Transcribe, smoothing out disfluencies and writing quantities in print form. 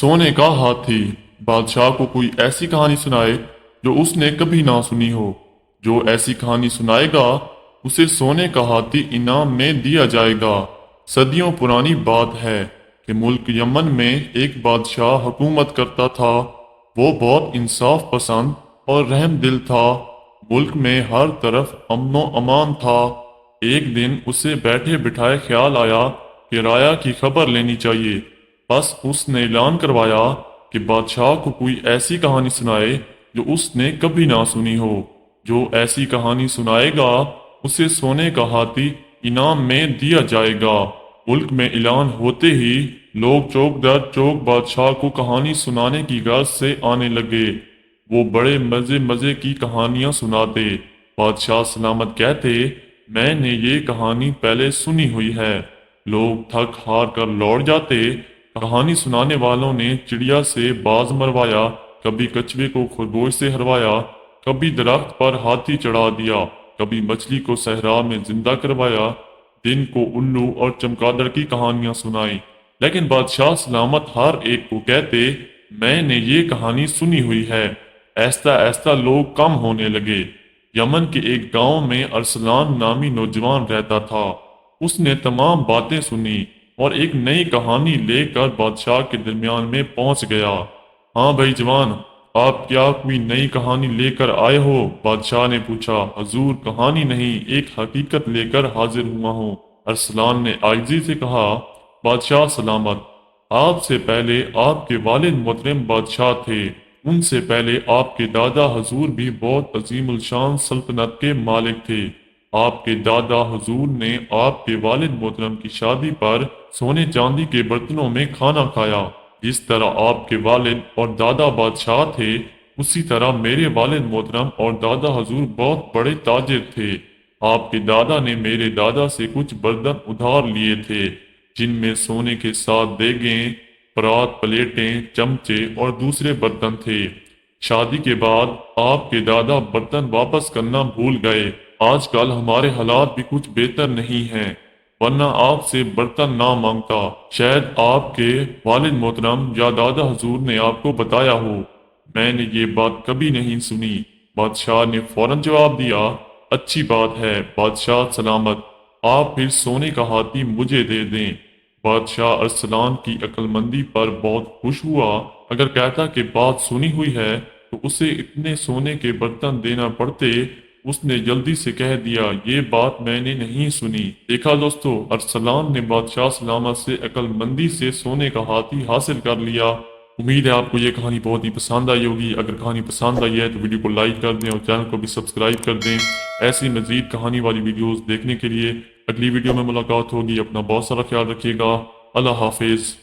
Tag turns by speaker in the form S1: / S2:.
S1: सोने का हाथी। बादशाह को कोई ऐसी कहानी सुनाए जो उसने कभी ना सुनी हो। जो ऐसी कहानी सुनाएगा उसे सोने का हाथी इनाम में दिया जाएगा। सदियों पुरानी बात है कि मुल्क यमन में एक बादशाह हुकूमत करता था। वो बहुत इंसाफ पसंद और रहम दिल था। मुल्क में हर तरफ अमनो अमान था। एक दिन उसे बैठे बिठाए ख्याल आया कि राया की खबर लेनी चाहिए। बस उसने ऐलान करवाया कि बादशाह को कोई ऐसी कहानी सुनाए जो उसने कभी ना सुनी हो। जो ऐसी कहानी सुनाएगा उसे सोने का हाथी इनाम में दिया जाएगा। मुल्क में ऐलान होते ही लोग चौक दर चौक बादशाह को कहानी सुनाने की गर्ज से आने लगे। वो बड़े मजे मजे की कहानियां सुनाते। बादशाह सलामत कहते, मैंने ये कहानी पहले सुनी हुई है। लोग थक हार कर लौट जाते। कहानी सुनाने वालों ने चिड़िया से बाज मरवाया, कभी कछुए को खरगोश से हरवाया, कभी दरख्त पर हाथी चढ़ा दिया, कभी मछली को सहरा में जिंदा करवाया। दिन को उल्लू और चमगादड़ की कहानियां सुनाई, लेकिन बादशाह सलामत हर एक को कहते, मैंने ये कहानी सुनी हुई है। ऐसा ऐसा लोग कम होने लगे। यमन के एक गांव में अरसलान नामी नौजवान रहता था। उसने तमाम बातें सुनी और एक नई कहानी लेकर बादशाह के दरमियान में पहुंच गया। हाँ भाई जवान, आप क्या कोई नई कहानी लेकर आए हो? बादशाह ने पूछा। हजूर, कहानी नहीं, एक हकीकत लेकर हाजिर हुआ हूँ, अरसलान ने आजिज़ी से कहा। बादशाह सलामत, आपसे पहले आपके वालिद मोहतरम बादशाह थे। उनसे पहले आपके दादा हजूर भी बहुत अजीमुल शान सल्तनत के मालिक थे। आपके दादा हुजूर ने आपके वालिद मोहतरम की शादी पर सोने चांदी के बर्तनों में खाना खाया। जिस तरह आपके वालिद और दादा बादशाह थे, उसी तरह मेरे वालिद मोहतरम और दादा हुजूर बहुत बड़े ताजिर थे। आपके दादा ने मेरे दादा से कुछ बर्तन उधार लिए थे, जिनमें सोने के साथ देगें, परात, प्लेटें, चमचे और दूसरे बर्तन थे। शादी के बाद आपके दादा बर्तन वापस करना भूल गए। आजकल हमारे हालात भी कुछ बेहतर नहीं हैं, वरना आपसे बर्तन ना मांगता। शायद आपके वालिद मोहतरम या दादा हजूर ने आपको बताया हो। मैंने ये बात कभी नहीं सुनी। बादशाह ने फौरन जवाब दिया, अच्छी बात है बादशाह सलामत, आप फिर सोने का हाथी मुझे दे दें। बादशाह अरसलान की अक्लमंदी पर बहुत खुश हुआ। अगर कहता कि बात सुनी हुई है तो उसे इतने सोने के बर्तन देना पड़ते। उसने जल्दी से कह दिया, ये बात मैंने नहीं सुनी। देखा दोस्तों, अरसलान ने बादशाह सलामत से अक्लमंदी से सोने का हाथी हासिल कर लिया। उम्मीद है आपको ये कहानी बहुत ही पसंद आई होगी। अगर कहानी पसंद आई है तो वीडियो को लाइक कर दें और चैनल को भी सब्सक्राइब कर दें। ऐसी मजीद कहानी वाली वीडियोस देखने के लिए अगली वीडियो में मुलाकात होगी। अपना बहुत सारा ख्याल रखिएगा। अल्लाह हाफिज।